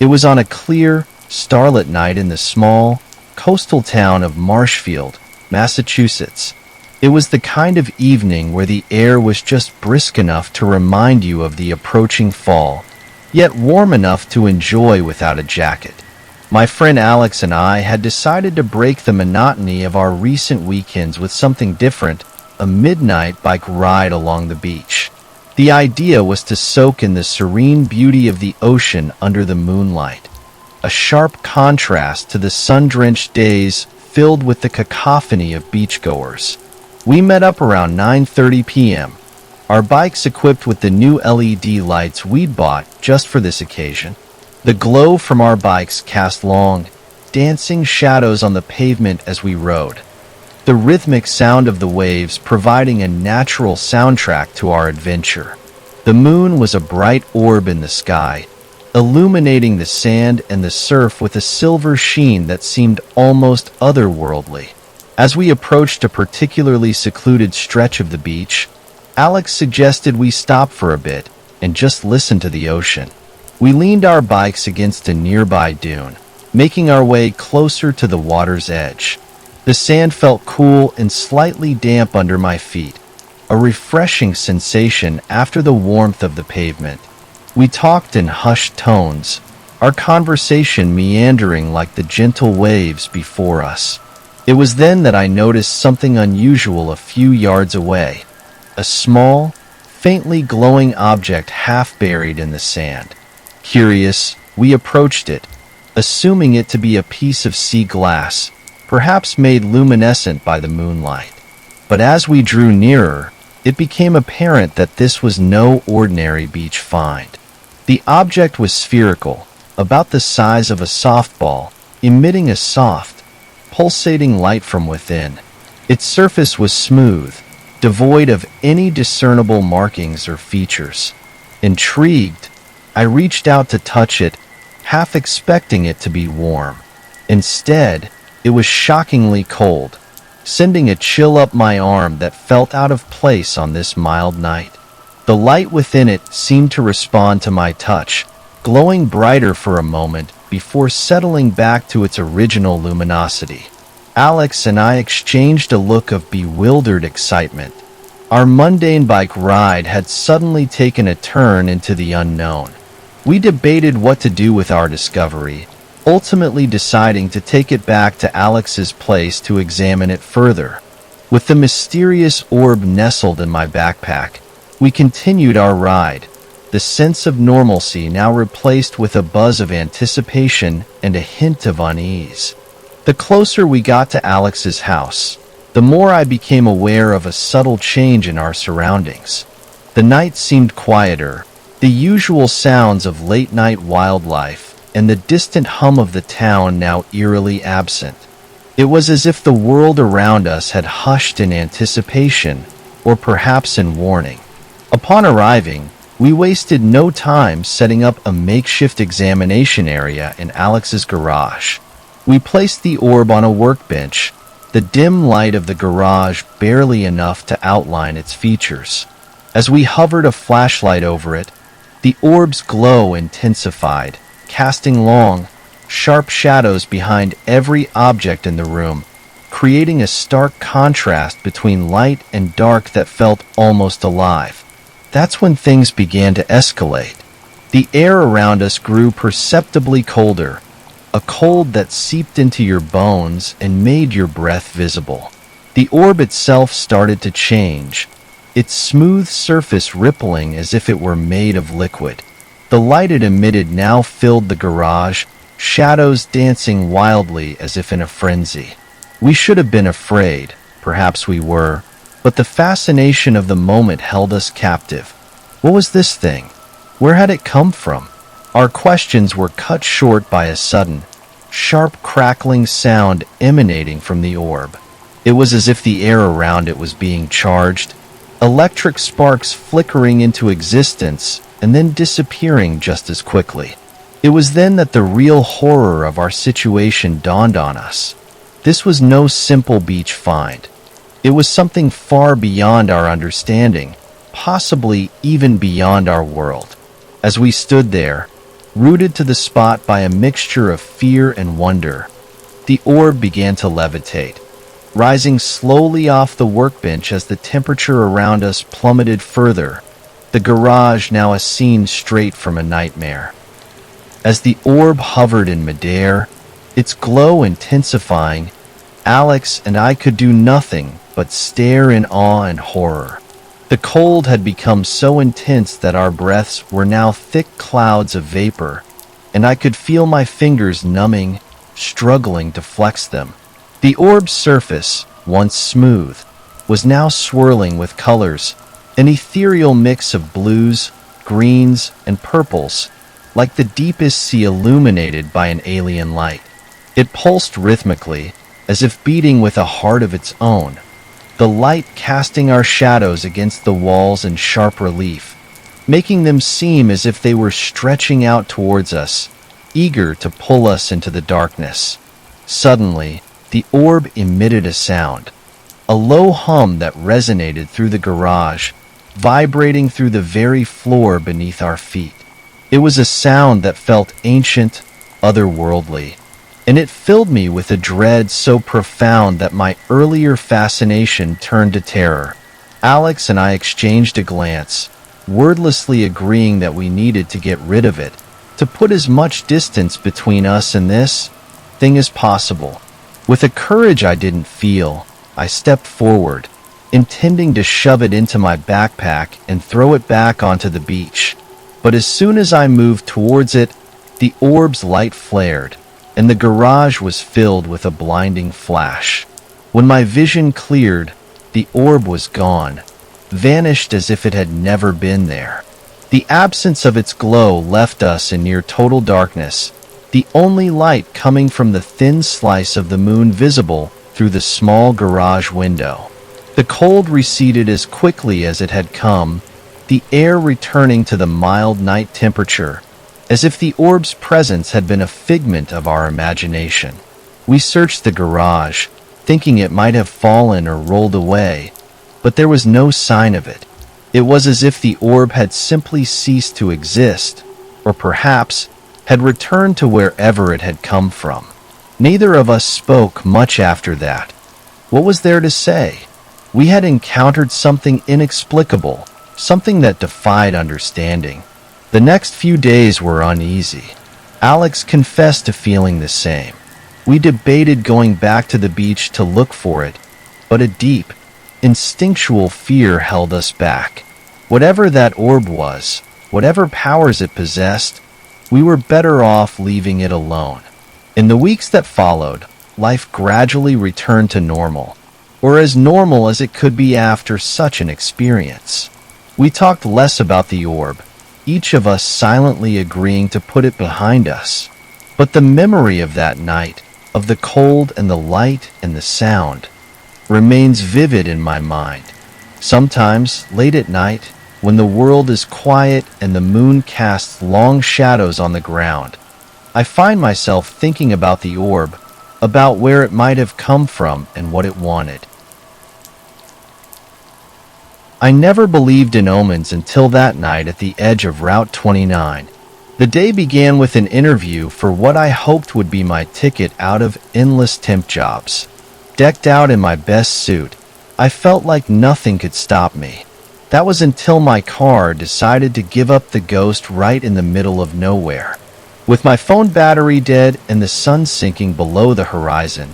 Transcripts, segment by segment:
It was on a clear, starlit night in the small, coastal town of Marshfield, Massachusetts. It was the kind of evening where the air was just brisk enough to remind you of the approaching fall, yet warm enough to enjoy without a jacket. My friend Alex and I had decided to break the monotony of our recent weekends with something different, a midnight bike ride along the beach. The idea was to soak in the serene beauty of the ocean under the moonlight, a sharp contrast to the sun-drenched days filled with the cacophony of beachgoers. We met up around 9:30 p.m., our bikes equipped with the new LED lights we'd bought just for this occasion. The glow from our bikes cast long, dancing shadows on the pavement as we rode, the rhythmic sound of the waves providing a natural soundtrack to our adventure. The moon was a bright orb in the sky, illuminating the sand and the surf with a silver sheen that seemed almost otherworldly. As we approached a particularly secluded stretch of the beach, Alex suggested we stop for a bit and just listen to the ocean. We leaned our bikes against a nearby dune, making our way closer to the water's edge. The sand felt cool and slightly damp under my feet, a refreshing sensation after the warmth of the pavement. We talked in hushed tones, our conversation meandering like the gentle waves before us. It was then that I noticed something unusual a few yards away, a small, faintly glowing object half buried in the sand. Curious, we approached it, assuming it to be a piece of sea glass, perhaps made luminescent by the moonlight. But as we drew nearer, it became apparent that this was no ordinary beach find. The object was spherical, about the size of a softball, emitting a soft, pulsating light from within. Its surface was smooth, devoid of any discernible markings or features. Intrigued, I reached out to touch it, half expecting it to be warm. Instead, it was shockingly cold, sending a chill up my arm that felt out of place on this mild night. The light within it seemed to respond to my touch, glowing brighter for a moment before settling back to its original luminosity. Alex and I exchanged a look of bewildered excitement. Our mundane bike ride had suddenly taken a turn into the unknown. We debated what to do with our discovery, ultimately deciding to take it back to Alex's place to examine it further. With the mysterious orb nestled in my backpack, we continued our ride, the sense of normalcy now replaced with a buzz of anticipation and a hint of unease. The closer we got to Alex's house, the more I became aware of a subtle change in our surroundings. The night seemed quieter, the usual sounds of late-night wildlife and the distant hum of the town now eerily absent. It was as if the world around us had hushed in anticipation, or perhaps in warning. Upon arriving, we wasted no time setting up a makeshift examination area in Alex's garage. We placed the orb on a workbench, the dim light of the garage barely enough to outline its features. As we hovered a flashlight over it, the orb's glow intensified, casting long, sharp shadows behind every object in the room, creating a stark contrast between light and dark that felt almost alive. That's when things began to escalate. The air around us grew perceptibly colder, a cold that seeped into your bones and made your breath visible. The orb itself started to change, its smooth surface rippling as if it were made of liquid. The light it emitted now filled the garage, shadows dancing wildly as if in a frenzy. We should have been afraid, perhaps we were, but the fascination of the moment held us captive. What was this thing? Where had it come from? Our questions were cut short by a sudden, sharp crackling sound emanating from the orb. It was as if the air around it was being charged, electric sparks flickering into existence and then disappearing just as quickly. It was then that the real horror of our situation dawned on us. This was no simple beach find. It was something far beyond our understanding, possibly even beyond our world. As we stood there, rooted to the spot by a mixture of fear and wonder. The orb began to levitate, rising slowly off the workbench as the temperature around us plummeted further, the garage now a scene straight from a nightmare. As the orb hovered in midair, its glow intensifying, Alex and I could do nothing but stare in awe and horror. The cold had become so intense that our breaths were now thick clouds of vapor, and I could feel my fingers numbing, struggling to flex them. The orb's surface, once smooth, was now swirling with colors, an ethereal mix of blues, greens, and purples, like the deepest sea illuminated by an alien light. It pulsed rhythmically, as if beating with a heart of its own, the light casting our shadows against the walls in sharp relief, making them seem as if they were stretching out towards us, eager to pull us into the darkness. Suddenly, the orb emitted a sound, a low hum that resonated through the garage, vibrating through the very floor beneath our feet. It was a sound that felt ancient, otherworldly, and it filled me with a dread so profound that my earlier fascination turned to terror. Alex and I exchanged a glance, wordlessly agreeing that we needed to get rid of it, to put as much distance between us and this thing as possible. With a courage I didn't feel, I stepped forward, intending to shove it into my backpack and throw it back onto the beach. But as soon as I moved towards it, the orb's light flared, and the garage was filled with a blinding flash. When my vision cleared, the orb was gone, vanished as if it had never been there. The absence of its glow left us in near total darkness, the only light coming from the thin slice of the moon visible through the small garage window. The cold receded as quickly as it had come, the air returning to the mild night temperature, as if the orb's presence had been a figment of our imagination. We searched the garage, thinking it might have fallen or rolled away, but there was no sign of it. It was as if the orb had simply ceased to exist, or perhaps had returned to wherever it had come from. Neither of us spoke much after that. What was there to say? We had encountered something inexplicable, something that defied understanding. The next few days were uneasy. Alex confessed to feeling the same. We debated going back to the beach to look for it, but a deep, instinctual fear held us back. Whatever that orb was, whatever powers it possessed, we were better off leaving it alone. In the weeks that followed, life gradually returned to normal, or as normal as it could be after such an experience. We talked less about the orb, each of us silently agreeing to put it behind us. But the memory of that night, of the cold and the light and the sound, remains vivid in my mind. Sometimes, late at night, when the world is quiet and the moon casts long shadows on the ground, I find myself thinking about the orb, about where it might have come from and what it wanted. I never believed in omens until that night at the edge of Route 29. The day began with an interview for what I hoped would be my ticket out of endless temp jobs. Decked out in my best suit, I felt like nothing could stop me. That was until my car decided to give up the ghost right in the middle of nowhere. With my phone battery dead and the sun sinking below the horizon,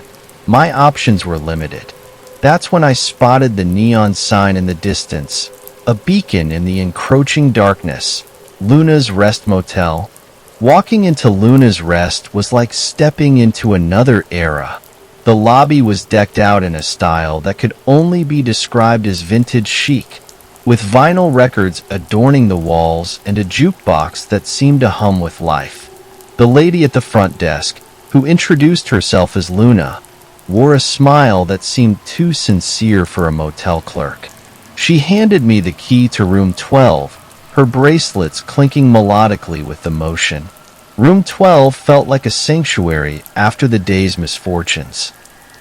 my options were limited. That's when I spotted the neon sign in the distance, a beacon in the encroaching darkness, Luna's Rest Motel. Walking into Luna's Rest was like stepping into another era. The lobby was decked out in a style that could only be described as vintage chic, with vinyl records adorning the walls and a jukebox that seemed to hum with life. The lady at the front desk, who introduced herself as Luna, wore a smile that seemed too sincere for a motel clerk. She handed me the key to room 12, her bracelets clinking melodically with the motion. Room 12 felt like a sanctuary after the day's misfortunes.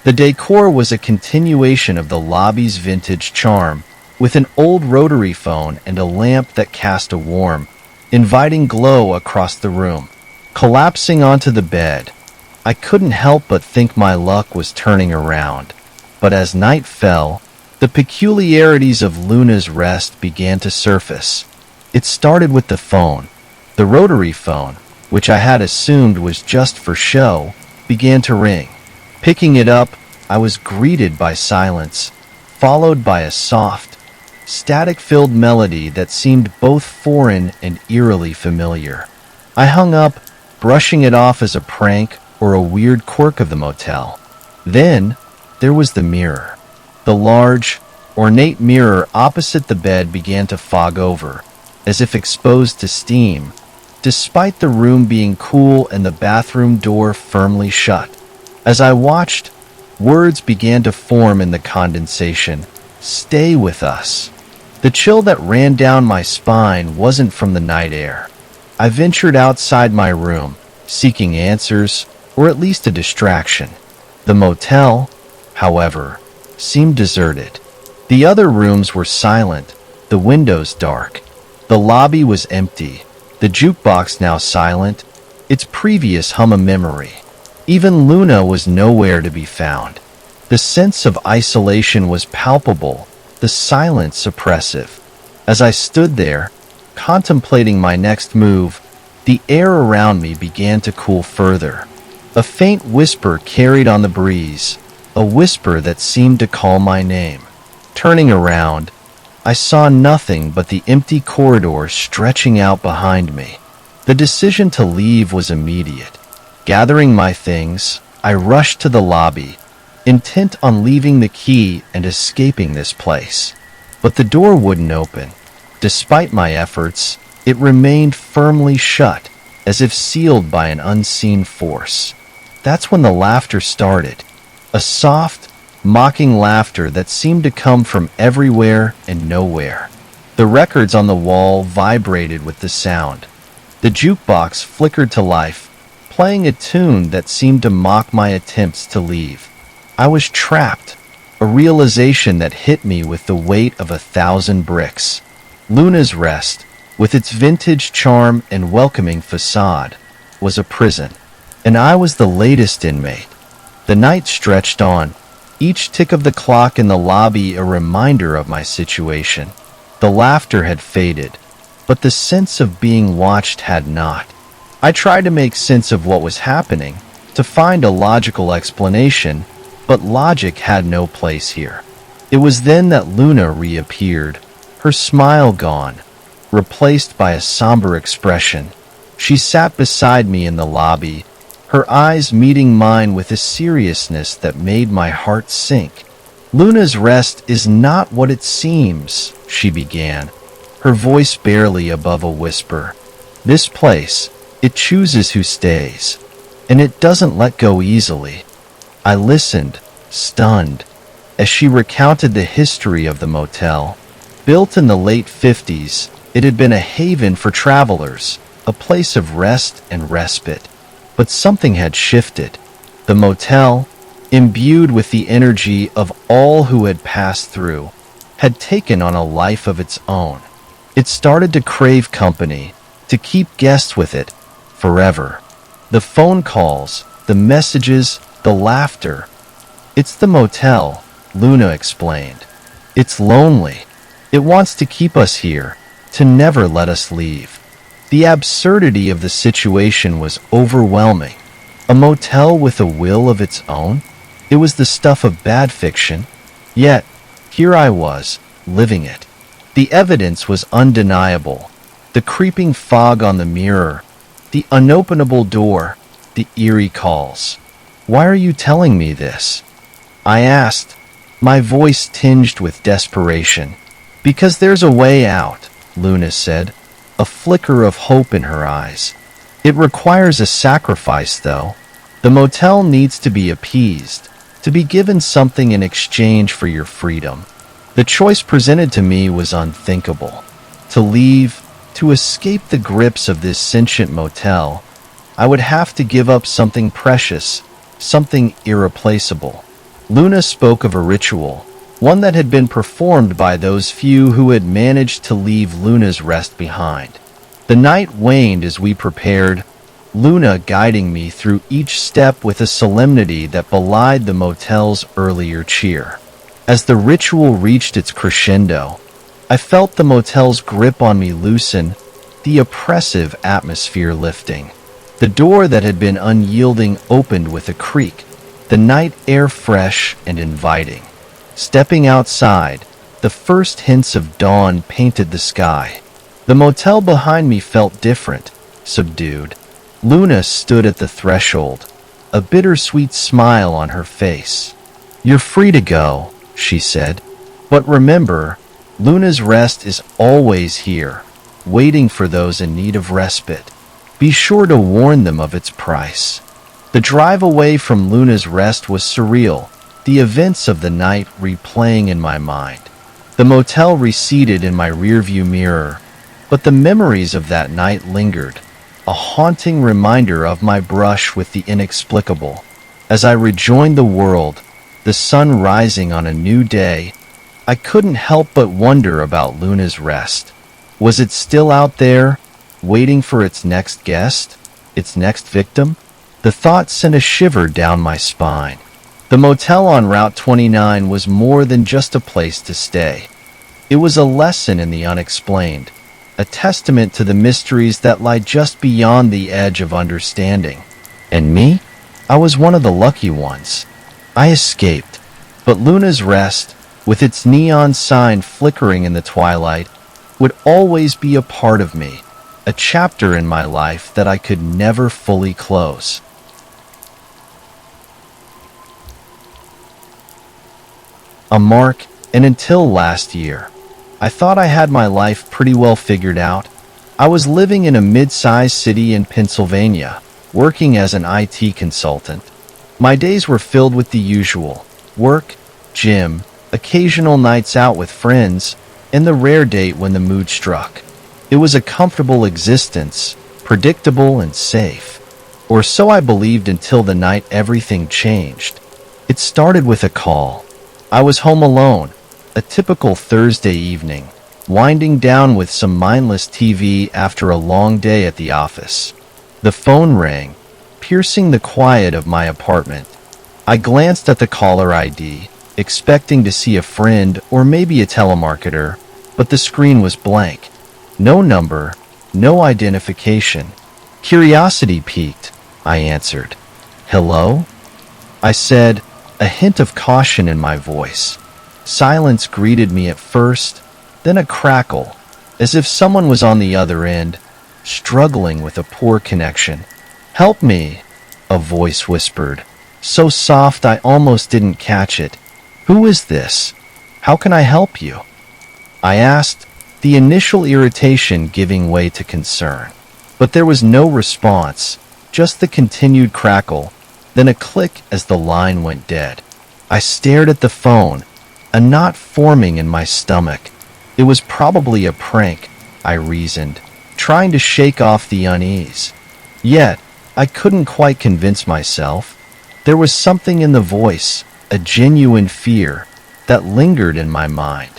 The decor was a continuation of the lobby's vintage charm, with an old rotary phone and a lamp that cast a warm, inviting glow across the room. Collapsing onto the bed, I couldn't help but think my luck was turning around. But as night fell, the peculiarities of Luna's rest began to surface. It started with the phone. The rotary phone, which I had assumed was just for show, began to ring. Picking it up, I was greeted by silence, followed by a soft, static-filled melody that seemed both foreign and eerily familiar. I hung up, brushing it off as a prank or a weird quirk of the motel. Then, there was the mirror. The large, ornate mirror opposite the bed began to fog over, as if exposed to steam, despite the room being cool and the bathroom door firmly shut. As I watched, words began to form in the condensation. "Stay with us." The chill that ran down my spine wasn't from the night air. I ventured outside my room, seeking answers, or at least a distraction. The motel, however, seemed deserted. The other rooms were silent, the windows dark. The lobby was empty, the jukebox now silent, its previous hum a memory. Even Luna was nowhere to be found. The sense of isolation was palpable, the silence oppressive. As I stood there, contemplating my next move, the air around me began to cool further. A faint whisper carried on the breeze, a whisper that seemed to call my name. Turning around, I saw nothing but the empty corridor stretching out behind me. The decision to leave was immediate. Gathering my things, I rushed to the lobby, intent on leaving the key and escaping this place. But the door wouldn't open. Despite my efforts, it remained firmly shut, as if sealed by an unseen force. That's when the laughter started. A soft, mocking laughter that seemed to come from everywhere and nowhere. The records on the wall vibrated with the sound. The jukebox flickered to life, playing a tune that seemed to mock my attempts to leave. I was trapped, a realization that hit me with the weight of 1,000 bricks. Luna's Rest, with its vintage charm and welcoming facade, was a prison, and I was the latest inmate. The night stretched on, each tick of the clock in the lobby a reminder of my situation. The laughter had faded, but the sense of being watched had not. I tried to make sense of what was happening, to find a logical explanation, but logic had no place here. It was then that Luna reappeared, her smile gone, replaced by a somber expression. She sat beside me in the lobby, her eyes meeting mine with a seriousness that made my heart sink. "Luna's Rest is not what it seems," she began, her voice barely above a whisper. "This place, it chooses who stays, and it doesn't let go easily." I listened, stunned, as she recounted the history of the motel. Built in the late 50s, it had been a haven for travelers, a place of rest and respite. But something had shifted. The motel, imbued with the energy of all who had passed through, had taken on a life of its own. It started to crave company, to keep guests with it forever. The phone calls, the messages, the laughter. "It's the motel," Luna explained. "It's lonely. It wants to keep us here, to never let us leave." The absurdity of the situation was overwhelming. A motel with a will of its own? It was the stuff of bad fiction. Yet, here I was, living it. The evidence was undeniable. The creeping fog on the mirror, the unopenable door, the eerie calls. "Why are you telling me this?" I asked, my voice tinged with desperation. "Because there's a way out," Luna said, a flicker of hope in her eyes. "It requires a sacrifice, though. The motel needs to be appeased, to be given something in exchange for your freedom." The choice presented to me was unthinkable. To leave, to escape the grips of this sentient motel, I would have to give up something precious, something irreplaceable. Luna spoke of a ritual, one that had been performed by those few who had managed to leave Luna's Rest behind. The night waned as we prepared, Luna guiding me through each step with a solemnity that belied the motel's earlier cheer. As the ritual reached its crescendo, I felt the motel's grip on me loosen, the oppressive atmosphere lifting. The door that had been unyielding opened with a creak, the night air fresh and inviting. Stepping outside, the first hints of dawn painted the sky. The motel behind me felt different, subdued. Luna stood at the threshold, a bittersweet smile on her face. "You're free to go," she said. "But remember, Luna's rest is always here, waiting for those in need of respite. Be sure to warn them of its price." The drive away from Luna's rest was surreal, the events of the night replaying in my mind. The motel receded in my rearview mirror, but the memories of that night lingered, a haunting reminder of my brush with the inexplicable. As I rejoined the world, the sun rising on a new day, I couldn't help but wonder about Luna's rest. Was it still out there, waiting for its next guest, its next victim? The thought sent a shiver down my spine. The motel on Route 29 was more than just a place to stay. It was a lesson in the unexplained, a testament to the mysteries that lie just beyond the edge of understanding. And me? I was one of the lucky ones. I escaped, but Luna's rest, with its neon sign flickering in the twilight, would always be a part of me, a chapter in my life that I could never fully close. A mark, and until last year, I thought I had my life pretty well figured out. I was living in a mid-sized city in Pennsylvania, working as an IT consultant. My days were filled with the usual: work, gym, occasional nights out with friends, and the rare date when the mood struck. It was a comfortable existence, predictable and safe. Or so I believed until the night everything changed. It started with a call. I was home alone, a typical Thursday evening, winding down with some mindless TV after a long day at the office. The phone rang, piercing the quiet of my apartment. I glanced at the caller ID, expecting to see a friend or maybe a telemarketer, but the screen was blank. No number, no identification. Curiosity piqued, I answered. "Hello?" I said, a hint of caution in my voice. Silence greeted me at first, then a crackle, as if someone was on the other end, struggling with a poor connection. "Help me," a voice whispered, so soft I almost didn't catch it. "Who is this? How can I help you?" I asked, the initial irritation giving way to concern. But there was no response, just the continued crackle, then a click as the line went dead. I stared at the phone, a knot forming in my stomach. It was probably a prank, I reasoned, trying to shake off the unease. Yet, I couldn't quite convince myself. There was something in the voice, a genuine fear, that lingered in my mind.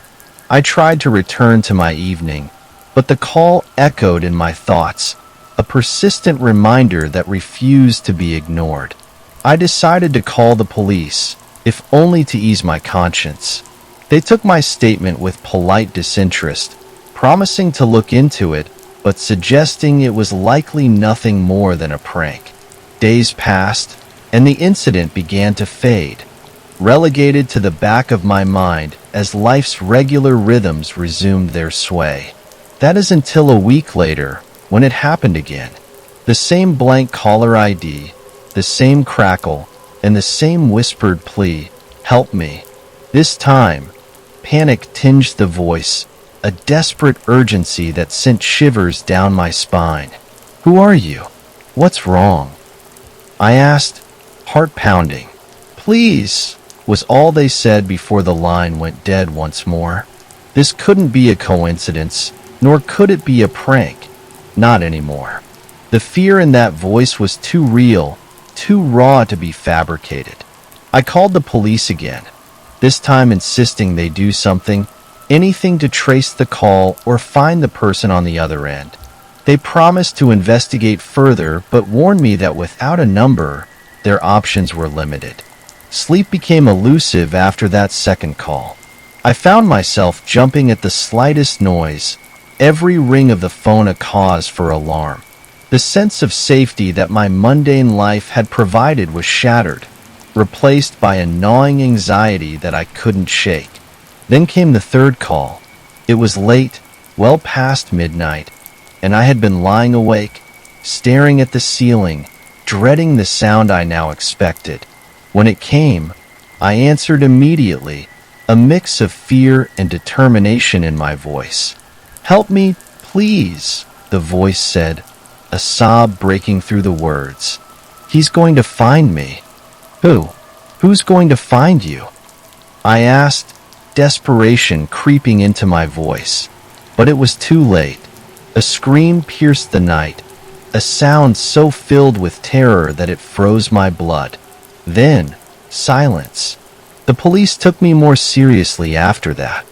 I tried to return to my evening, but the call echoed in my thoughts, a persistent reminder that refused to be ignored. I decided to call the police, if only to ease my conscience. They took my statement with polite disinterest, promising to look into it, but suggesting it was likely nothing more than a prank. Days passed, and the incident began to fade, relegated to the back of my mind as life's regular rhythms resumed their sway. That is until a week later, when it happened again. The same blank caller ID, the same crackle, and the same whispered plea, "Help me." This time, panic tinged the voice, a desperate urgency that sent shivers down my spine. "Who are you? What's wrong?" I asked, heart pounding. "Please," was all they said before the line went dead once more. This couldn't be a coincidence, nor could it be a prank. Not anymore. The fear in that voice was too real, too raw to be fabricated. I called the police again, this time insisting they do something, anything to trace the call or find the person on the other end. They promised to investigate further, but warned me that without a number, their options were limited. Sleep became elusive after that second call. I found myself jumping at the slightest noise, every ring of the phone a cause for alarm. The sense of safety that my mundane life had provided was shattered, replaced by a gnawing anxiety that I couldn't shake. Then came the third call. It was late, well past midnight, and I had been lying awake, staring at the ceiling, dreading the sound I now expected. When it came, I answered immediately, a mix of fear and determination in my voice. "Help me, please," the voice said, a sob breaking through the words. "He's going to find me." "Who? Who's going to find you?" I asked, desperation creeping into my voice. But it was too late. A scream pierced the night, a sound so filled with terror that it froze my blood. Then, silence. The police took me more seriously after that.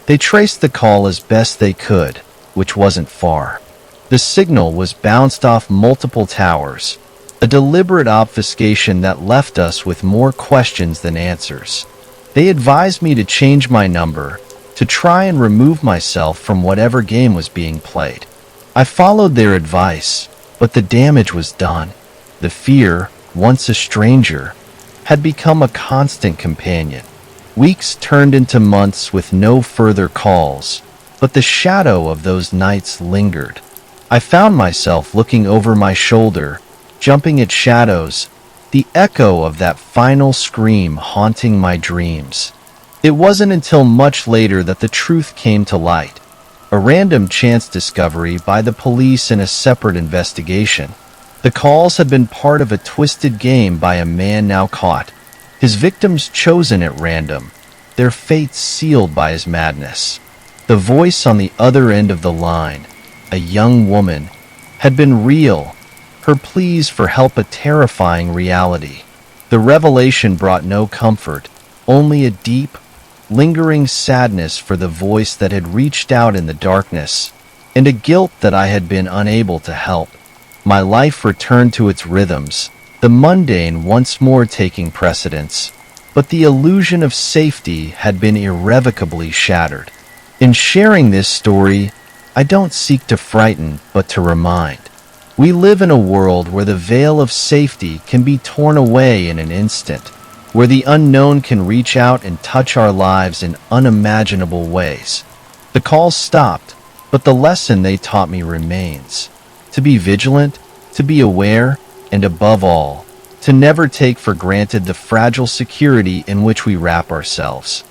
They traced the call as best they could, which wasn't far. The signal was bounced off multiple towers, a deliberate obfuscation that left us with more questions than answers. They advised me to change my number, to try and remove myself from whatever game was being played. I followed their advice, but the damage was done. The fear, once a stranger, had become a constant companion. Weeks turned into months with no further calls, but the shadow of those nights lingered. I found myself looking over my shoulder, jumping at shadows, the echo of that final scream haunting my dreams. It wasn't until much later that the truth came to light, a random chance discovery by the police in a separate investigation. The calls had been part of a twisted game by a man now caught, his victims chosen at random, their fates sealed by his madness. The voice on the other end of the line, a young woman, had been real, her pleas for help a terrifying reality. The revelation brought no comfort, only a deep, lingering sadness for the voice that had reached out in the darkness, and a guilt that I had been unable to help. My life returned to its rhythms, the mundane once more taking precedence, but the illusion of safety had been irrevocably shattered. In sharing this story, I don't seek to frighten, but to remind. We live in a world where the veil of safety can be torn away in an instant, where the unknown can reach out and touch our lives in unimaginable ways. The calls stopped, but the lesson they taught me remains. To be vigilant, to be aware, and above all, to never take for granted the fragile security in which we wrap ourselves.